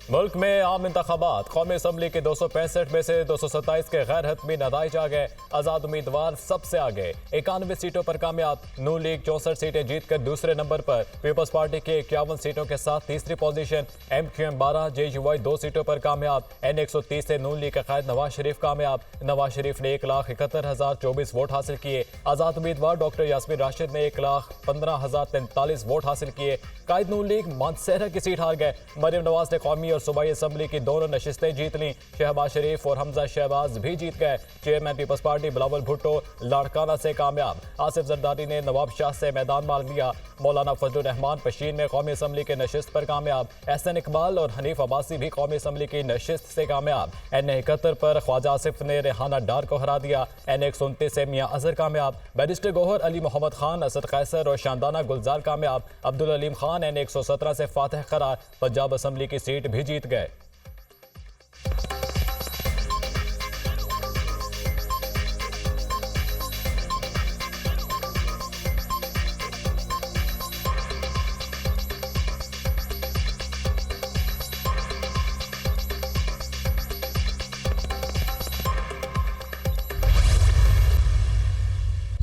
मुल्क में आम इंतखाबात कौमी असम्बली के 265 में से 227 के गैर हतमी नताइज आ गए। आज़ाद उम्मीदवार सबसे आगे 91 सीटों पर कामयाब। नून लीग 64 सीटें जीतकर दूसरे नंबर पर। पीपल्स पार्टी के 51 सीटों के साथ तीसरी पोजीशन। MQM 12, JUI 2 सीटों पर कामयाब। N130 से नून लीग का कायद नवाज शरीफ कामयाब। नवाज शरीफ ने 1,71,024 वोट हासिल किए। आज़ाद उम्मीदवार डॉक्टर यास्मीन राशिद ने 1,15,043 वोट हासिल किए। कायद नून लीग मानसेरा की सीट हार गए। मरियम नवाज ने कौमी और सूबाई असम्बली की दोनों नशिस्तें जीत लीं। शहबाज शरीफ और हमजा शहबाज भी जीत गए। Chairman Peoples Party Bilawal Bhutto Larkana से कामयाब। आसिफ जरदारी ने नवाब शाह से मैदान मार लिया। मौलाना फजलुर रहमान पशीन में कौमी असम्बली के नशिस्त पर कामयाब। एहसन इकबाल और हनीफ अब्बासी भी कौमी असम्बली की नशिस्त से कामयाब। N71 पर ख्वाजा आसिफ ने रेहाना डार को हरा दिया। N129 से मियाँ अजहर कामयाब। बैरिस्टर गौहर अली मोहम्मद खान, असद कैसर और शानदाना गुलजार कामयाब। अब्दुल अलीम खान N117 से फातह करार। पंजाब असम्बली की सीट भी जीत गए।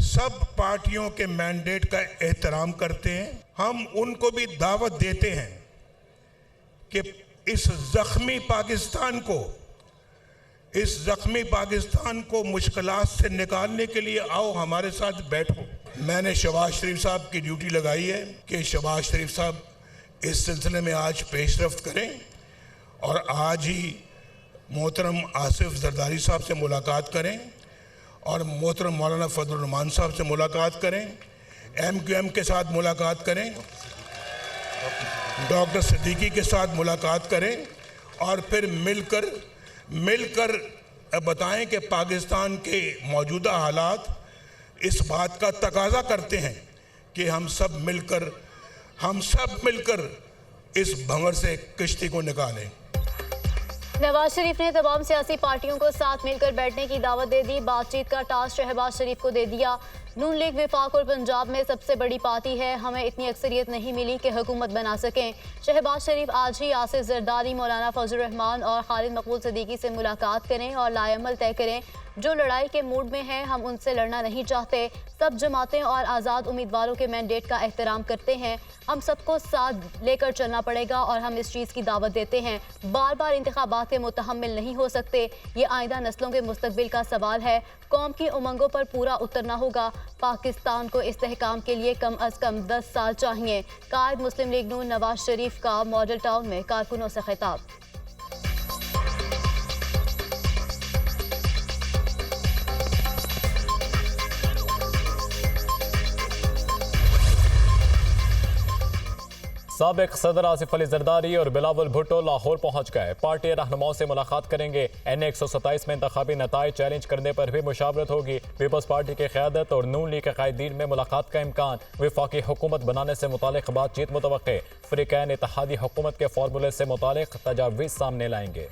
सब पार्टियों के मैंडेट का एहतराम करते हैं। हम उनको भी दावत देते हैं कि इस जख्मी पाकिस्तान को मुश्किलात से निकालने के लिए आओ हमारे साथ बैठो। मैंने शहबाज शरीफ साहब की ड्यूटी लगाई है कि शहबाज शरीफ साहब इस सिलसिले में आज पेशरफ्त करें और आज ही मोहतरम आसिफ जरदारी साहब से मुलाकात करें और मोहतरम मौलाना फजलुर रहमान साहब से मुलाकात करें, MQM के साथ मुलाकात करें, डॉक्टर सिद्दीकी के साथ मुलाकात करें और फिर मिलकर बताएं कि पाकिस्तान के मौजूदा हालात इस बात का तकाजा करते हैं कि हम सब मिलकर इस भंवर से किश्ती को निकालें। नवाज शरीफ ने तमाम सियासी पार्टियों को साथ मिलकर बैठने की दावत दे दी। बातचीत का टास्क शहबाज शरीफ को दे दिया। नून लीग वफाक और पंजाब में सबसे बड़ी पार्टी है, हमें इतनी अक्सरियत नहीं मिली कि हुकूमत बना सकें। शहबाज शरीफ आज ही आसिफ जरदारी, मौलाना फजलुर रहमान और खालिद मकबूल सिद्दीकी से मुलाकात करें और लाएमल तय करें। जो लड़ाई के मूड में हैं हम उनसे लड़ना नहीं चाहते। सब जमातें और आज़ाद उम्मीदवारों के मैंडेट का एहतराम करते हैं। हम सबको साथ लेकर चलना पड़ेगा और हम इस चीज़ की दावत देते हैं। बार बार इंतखाबात के मुतहम्मिल नहीं हो सकते। ये आइंदा नस्लों के मुस्तकबिल का सवाल है। कौम की उमंगों पर पूरा उतरना होगा। पाकिस्तान को इस्तेहकाम के लिए कम अज़ कम 10 साल चाहिए। कायद मुस्लिम लीग नून नवाज शरीफ का मॉडल टाउन में कारकुनों से खिताब। साबिक सदर आसिफ अली जरदारी और बिलावल भुट्टो लाहौर पहुंच गए। पार्टी रहनुमाओं से मुलाकात करेंगे। N127 में इंतखाबी नताइज चैलेंज करने पर भी मुशावरत होगी। पीपल्स पार्टी की क़यादत और नून लीग के कायदीन में मुलाकात का इम्कान। वफाकी हुकूमत बनाने से मुतालिक बातचीत मुतवक्के। फ़रीक़ैन इत्तेहादी हुकूमत के फार्मूले से मुतालिक तजावीज़ सामने लाएंगे।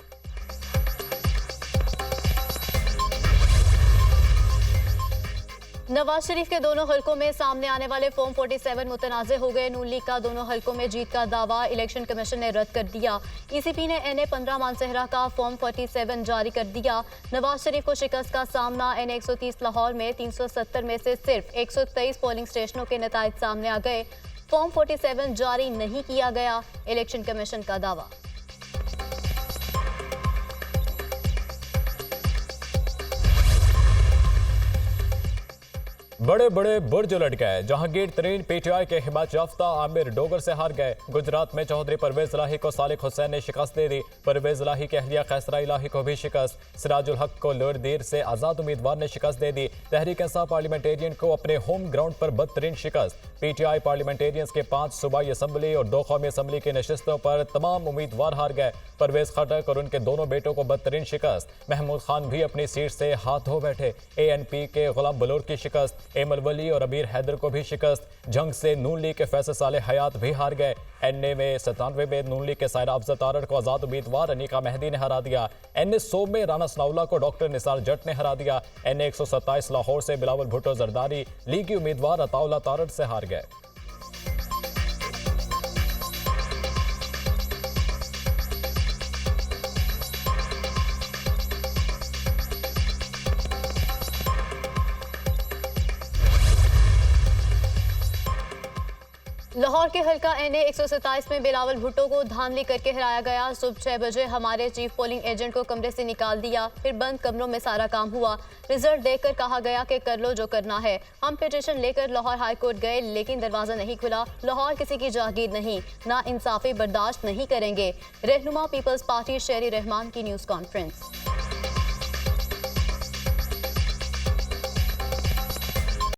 नवाज शरीफ के दोनों हलकों में सामने आने वाले फॉर्म 47 मुतनाज़ हो गए। नून लीग का दोनों हलकों में जीत का दावा इलेक्शन कमीशन ने रद्द कर दिया। ECP ने NA-15 मानसेहरा का फॉर्म 47 जारी कर दिया। नवाज शरीफ को शिकस्त का सामना। N130 लाहौर में 370 में से सिर्फ 123 पोलिंग स्टेशनों के नताइज सामने आ गए। फॉर्म 47 जारी नहीं किया गया, इलेक्शन कमीशन का दावा। बड़े बड़े बुर्ज उलट गए। जहांगीर तरीन PTI के हिमायत याफ्ता आमिर डोगर से हार गए। गुजरात में चौधरी परवेज इलाही को सालिक हुसैन ने शिकस्त दे दी। परवेज इलाही के अहलिया कैसरा इलाही को भी शिकस्त। सिराजुल हक को लोर देर से आज़ाद उम्मीदवार ने शिकस्त दे दी। तहरीक इंसाफ पार्लियामेंटेरियन को अपने होम ग्राउंड पर बदतरीन शिकस्त। PTI पार्लियामेंटेरियंस के 5 सूबाई असम्बली और 2 कौमी असम्बली की नशिस्तों पर तमाम उम्मीदवार हार गए। परवेज खटक और उनके दोनों बेटों को बदतरीन शिकस्त। महमूद खान भी अपनी सीट से हाथ धो बैठे। ANP के गुलाम बलोर की शिकस्त। एमल वली और अमीर हैदर को भी शिकस्त। जंग से नून लीग के फैसल सालेह हयात भी हार गए। NA में 97 में नून लीग के सायरा अफजल तारड़ को आज़ाद उम्मीदवार अनीका मेहदी ने हरा दिया। NA 100 में राना सनाउल्लाह को डॉक्टर निसार जट ने हरा दिया। NA 127 लाहौर से बिलावल भुट्टो जरदारी लीगी उम्मीदवार अताउल्लाह तारड़ से हार गए। लाहौर के हल्का एनए 127 में बिलावल भुट्टो को धांधली करके हराया गया। सुबह 6 बजे हमारे चीफ पोलिंग एजेंट को कमरे से निकाल दिया, फिर बंद कमरों में सारा काम हुआ। रिजल्ट देखकर कहा गया कि कर लो जो करना है। हम पिटीशन लेकर लाहौर हाई कोर्ट गए, लेकिन दरवाजा नहीं खुला। लाहौर किसी की जागीर नहीं, ना इंसाफी बर्दाश्त नहीं करेंगे। रहनुमा पीपल्स पार्टी शेरी रहमान की न्यूज़ कॉन्फ्रेंस।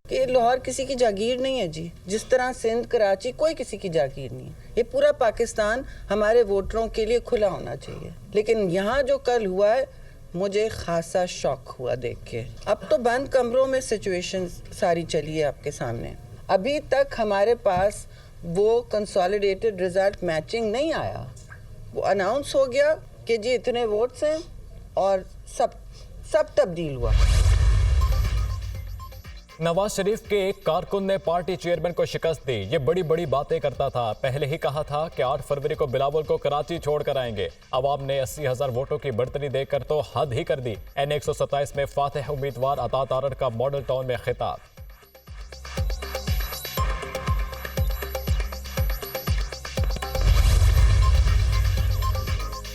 कि लाहौर किसी की जागीर नहीं है जी, जिस तरह सिंध कराची कोई किसी की जागीर नहीं है। ये पूरा पाकिस्तान हमारे वोटरों के लिए खुला होना चाहिए। लेकिन यहाँ जो कल हुआ है, मुझे खासा शॉक हुआ देख के। अब तो बंद कमरों में सिचुएशन सारी चली है आपके सामने। अभी तक हमारे पास वो कंसोलिडेटेड रिजल्ट मैचिंग नहीं आया। वो अनाउंस हो गया कि जी इतने वोट्स हैं और सब तब्दील हुआ। नवाज शरीफ के एक कारकुन ने पार्टी चेयरमैन को शिकस्त दी। ये बड़ी बड़ी बातें करता था। पहले ही कहा था कि 8 फरवरी को बिलावल को कराची छोड़कर आएंगे। अवाम ने 80,000 वोटों की बढ़तरी देकर तो हद ही कर दी। एन 127 में फातेह उम्मीदवार अता तारड़ का मॉडल टाउन में खिताब।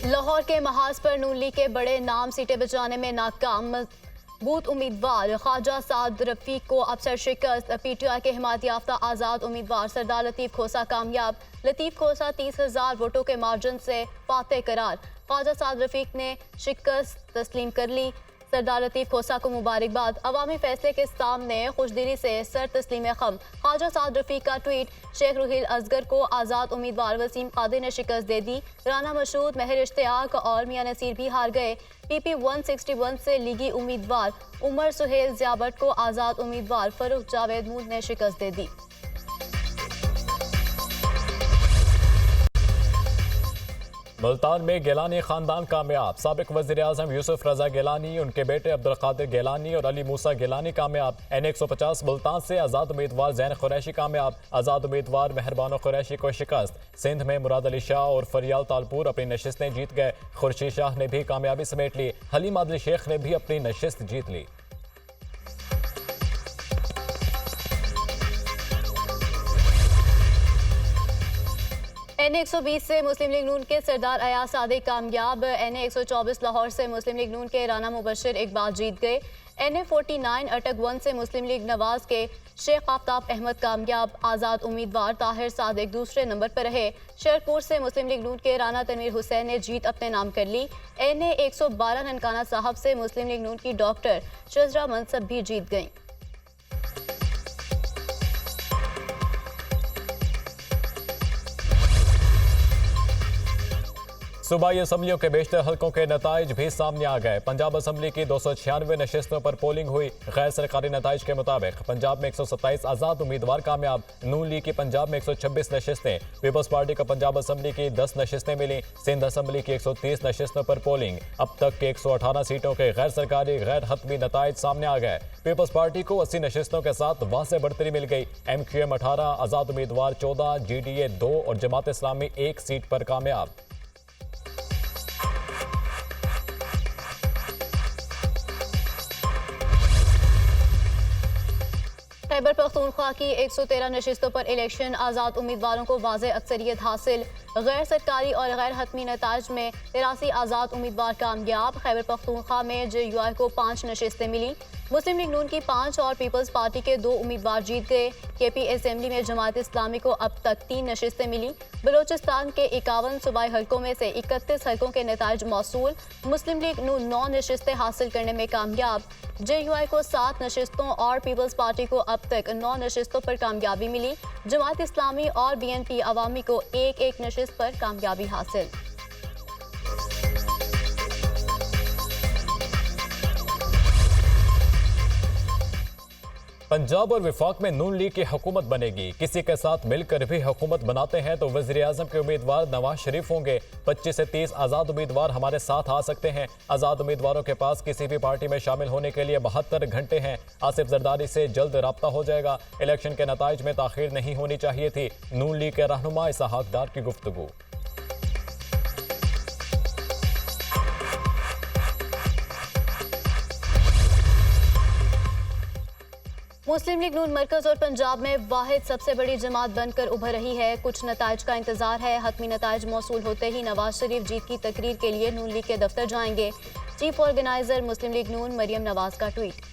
लाहौर के महाज पर नून लीग के बड़े नाम सीटें बचाने में नाकाम। बूथ उम्मीदवार ख्वाजा साद रफीक को अफसर शिकस्त। पीटीआई के हिमायत याफ्ता आज़ाद उम्मीदवार सरदार लतीफ़ खोसा कामयाब। लतीफ़ खोसा 30,000 वोटों के मार्जिन से फातेह करार। ख्वाजा साद रफीक ने शिकस्त तस्लीम कर ली। सरदार लतीफ़ खोसा को मुबारकबाद। अवामी फैसले के सामने खुशदिली से सर तस्लीम खम। ख्वाजा साद रफीक का ट्वीट। शेख रुहील असगर को आज़ाद उम्मीदवार वसीम कादिर ने शिकस्त दे दी। राना मशहूद, महर इश्तियाक और मियां नसीर भी हार गए। PP 161 से लीगी उम्मीदवार उमर सुहेल ज़ियाबट को आज़ाद उम्मीदवार फरूख जावेद मूद ने शिकस्त दे दी। मुल्तान में गिलानी खानदान कामयाब। साबिक वज़ीर आज़म यूसुफ रजा गिलानी, उनके बेटे अब्दुल कादिर गिलानी और अली मूसा गिलानी कामयाब। N 150 मुल्तान से आज़ाद उम्मीदवार ज़ैन कुरैशी कामयाब। आज़ाद उम्मीदवार मेहरबानो कुरैशी को शिकस्त। सिंध में मुराद अली शाह और फरियाल तालपुर अपनी नशिस्तें जीत गए। खुर्शीद शाह ने भी कामयाबी समेट ली। हलीम आदिल शेख ने भी अपनी नशिस्त जीत ली। N 120 से मुस्लिम लीग नून के सरदार अयाज सादिक कामयाब। N 124 लाहौर से मुस्लिम लीग नून के राना मुबशिर इकबाल जीत गए। N 49 अटक 1 से मुस्लिम लीग नवाज के शेख आफ्ताब अहमद कामयाब। आज़ाद उम्मीदवार ताहिर सादिक दूसरे नंबर पर रहे। शेरपुर से मुस्लिम लीग नून के राना तनवीर हुसैन ने जीत अपने नाम कर ली। N 112 ननकाना साहब से मुस्लिम लीग नून की डॉक्टर शजरा मनसब भी जीत गईं। सूबाई असम्बलियों के बेशतर हल्कों के नताइज भी सामने आ गए। पंजाब असम्बली की 296 नशिस्तों पर पोलिंग हुई। गैर सरकारी नताइज के मुताबिक पंजाब में 127 आज़ाद उम्मीदवार कामयाब। नून लीग की पंजाब में 126 नशिस्तें। पीपल्स पार्टी को पंजाब असम्बली की 10 नशिस्तें मिली। सिंध असम्बली की 130 नशिस्तों पर पोलिंग। अब तक के 118 सीटों के गैर सरकारी गैर हतमी नताइज सामने आ गए। पीपल्स पार्टी को 80 नशिस्तों के साथ वाज़ेह बढ़तरी मिल गई। MQM 18, आज़ाद उम्मीदवार 14, GDA 2 और जमात इस्लामी 1 सीट पर कामयाब। खैबर पख्तूनख्वा की 113 नशिस्तों पर इलेक्शन। आज़ाद उम्मीदवारों को वाज़ेह अक्सरियत हासिल। गैर सरकारी और गैर हतमी नताज में 83 आज़ाद उम्मीदवार कामयाब। खैबर पख्तूनख्वा में JUI को 5 नशिस्तें मिली। मुस्लिम लीग नून की 5 और पीपल्स पार्टी के 2 उम्मीदवार जीत गए। KP असेंबली में जमात इस्लामी को अब तक 3 नशिस्तें मिली। बलोचिस्तान के 51 सूबाई हल्कों में से 31 हल्कों के नताइज मौसूल। मुस्लिम लीग नून 9 नशिस्तें हासिल करने में कामयाब। JUI को 7 नशिस्तों और पीपल्स पार्टी को अब तक 9 नशिस्तों पर कामयाबी मिली। जमात इस्लामी और BNP अवामी को 1-1 नशिस्त पर कामयाबी हासिल। पंजाब और विफाक में नून लीग की हुकूमत बनेगी। किसी के साथ मिलकर भी हुकूमत बनाते हैं तो वज़ीर आज़म के उम्मीदवार नवाज शरीफ होंगे। 25 से 30 आज़ाद उम्मीदवार हमारे साथ आ सकते हैं। आज़ाद उम्मीदवारों के पास किसी भी पार्टी में शामिल होने के लिए 72 घंटे हैं। आसिफ जरदारी से जल्द रब्ता हो जाएगा। इलेक्शन के नताइज में ताखीर नहीं होनी चाहिए थी। नून लीग के रहनुमा इसहाक डार की गुफ्तगू। मुस्लिम लीग नून मरकज और पंजाब में वाहिद सबसे बड़ी जमात बनकर उभर रही है। कुछ नताइज का इंतजार है। हतमी नताइज मौसूल होते ही नवाज शरीफ जीत की तकरीर के लिए नून लीग के दफ्तर जाएंगे। चीफ ऑर्गेनाइजर मुस्लिम लीग नून मरियम नवाज का ट्वीट।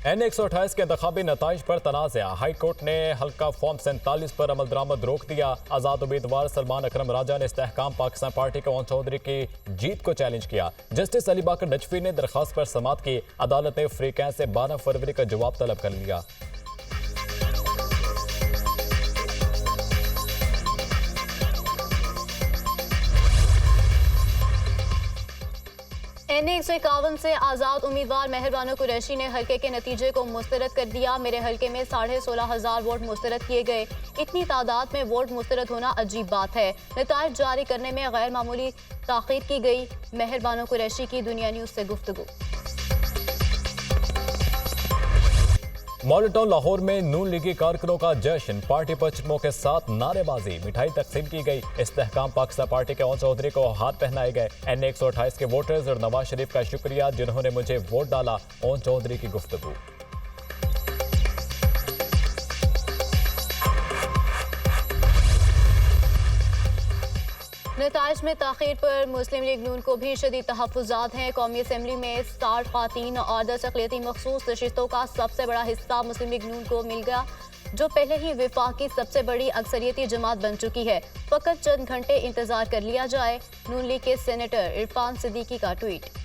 N128 के इंतखाबी नताइज पर तनाज़ा। हाई कोर्ट ने हल्का फॉर्म 47 पर अमल दरामद रोक दिया। आज़ाद उम्मीदवार सलमान अकरम राजा ने इस्तेहकाम पाकिस्तान पार्टी के ओन चौधरी की जीत को चैलेंज किया। जस्टिस अली बाकर नजफी ने दरखास्त पर समाअत की। अदालत ने फ्री कैश से 12 फरवरी का जवाब तलब कर लिया। N151 से आज़ाद उम्मीदवार मेहरबानो कुरैशी ने हल्के के नतीजे को मुस्तरद कर दिया। मेरे हल्के में 16,500 वोट मुस्तरद किए गए। इतनी तादाद में वोट मुस्तरद होना अजीब बात है। नताइज जारी करने में गैर मामूली ताख़ीर की गई। मेहरबानो कुरैशी की दुनिया न्यूज़ से गुफ्तगू। मॉडल टाउन लाहौर में नून लीगी कारकुनों का जश्न। पार्टी पचमों के साथ नारेबाजी, मिठाई तकसीम की गई। इस्तेहकाम पाकिस्तान पार्टी के ओन चौधरी को हाथ पहनाए गए। N128 के वोटर्स और नवाज शरीफ का शुक्रिया जिन्होंने मुझे वोट डाला। ओन चौधरी की गुफ्तगू। नताइज में ताख़ीर पर मुस्लिम लीग नून को भी शदीद तहफ़्फ़ुज़ात हैं। कौमी असम्बली में 60 ख़वातीन और 10 अक़लियती मख़सूस नशिस्तों का सबसे बड़ा हिस्सा मुस्लिम लीग नून को मिल गया, जो पहले ही वफाक की सबसे बड़ी अक्सरियती जमात बन चुकी है। फ़कत चंद घंटे इंतज़ार कर लिया जाए। नून लीग के सेनेटर इरफान सिद्दीकी का ट्वीट।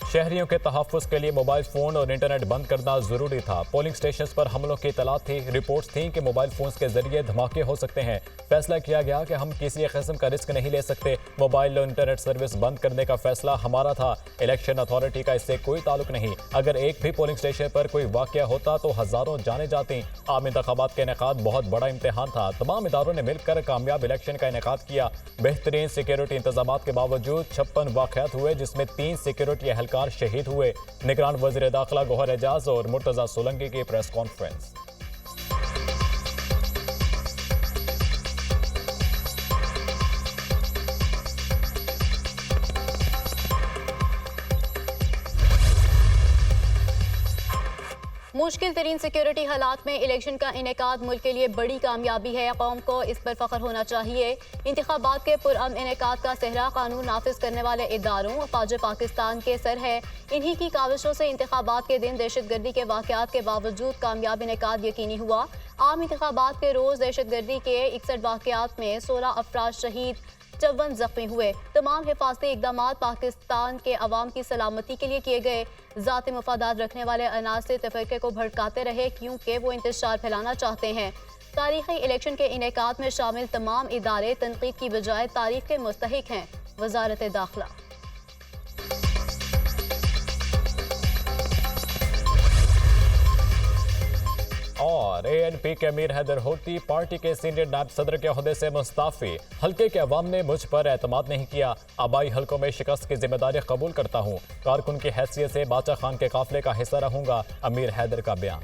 शहरियों के तहफ़्फ़ुज़ के लिए मोबाइल फ़ोन और इंटरनेट बंद करना ज़रूरी था। पोलिंग स्टेशन पर हमलों की इतला थी। रिपोर्ट्स थीं कि मोबाइल फ़ोन्स के जरिए धमाके हो सकते हैं। फैसला किया गया कि हम किसी किस्म का रिस्क नहीं ले सकते। मोबाइल और इंटरनेट सर्विस बंद करने का फैसला हमारा था। इलेक्शन अथॉरिटी का इससे कोई ताल्लुक नहीं। अगर एक भी पोलिंग स्टेशन पर कोई वाक़या होता तो हज़ारों जाने जाती। आम इंतखाबात का इनेकाद बहुत बड़ा इम्तहान था। तमाम इदारों ने मिलकर कामयाब इलेक्शन का इनेकाद किया। बेहतरीन सिक्योरिटी इंतजाम के बावजूद 56 वाक़यात हुए, जिसमें 3 सिक्योरिटी एहलकार शहीद हुए। निगरान वज़ीर दाखिला गौहर एजाज और मुर्तज़ा सोलंकी की प्रेस कॉन्फ्रेंस। मुश्किल तरीन सिक्योरिटी हालात में इलेक्शन का इनेकाद मुल्क के लिए बड़ी कामयाबी है। कौम को इस पर फख्र होना चाहिए। इंतखाबात के पुरअमन इनेकाद का सेहरा कानून नाफिज करने वाले इदारों फ़ौज पाकिस्तान के सर है। इन्हीं की काविशों से इंतखाबात के दिन दहशतगर्दी के वाक़यात के बावजूद कामयाब इनेकाद यकीनी हुआ। आम इंतखाबात के रोज़ दहशतगर्दी के 61 वाक़यात में 16 अफराद शहीद, 54 जख्मी हुए। तमाम हिफाजती इक़दाम पाकिस्तान के अवाम की सलामती के लिए किए गए। ज़ाती मफादात रखने वाले अनासर तफरीक़े को भड़काते रहे, क्योंकि वो इंतशार फैलाना चाहते हैं। तारीख़ी इलेक्शन के इनेकाद में शामिल तमाम इदारे तनकीद की बजाय तारीफ़ के मुस्तहिक हैं। वज़ारत दाखिला। और ANP के अमीर हैदर होती पार्टी के सीनियर नायब सदर के ओहदे से मुस्ताफी। हल्के के अवाम ने मुझ पर एतमाद नहीं किया। आबाई हल्कों में शिकस्त की जिम्मेदारी कबूल करता हूँ। कारकुन की हैसियत से बादशाह खान के काफिले का हिस्सा रहूंगा। अमीर हैदर का बयान।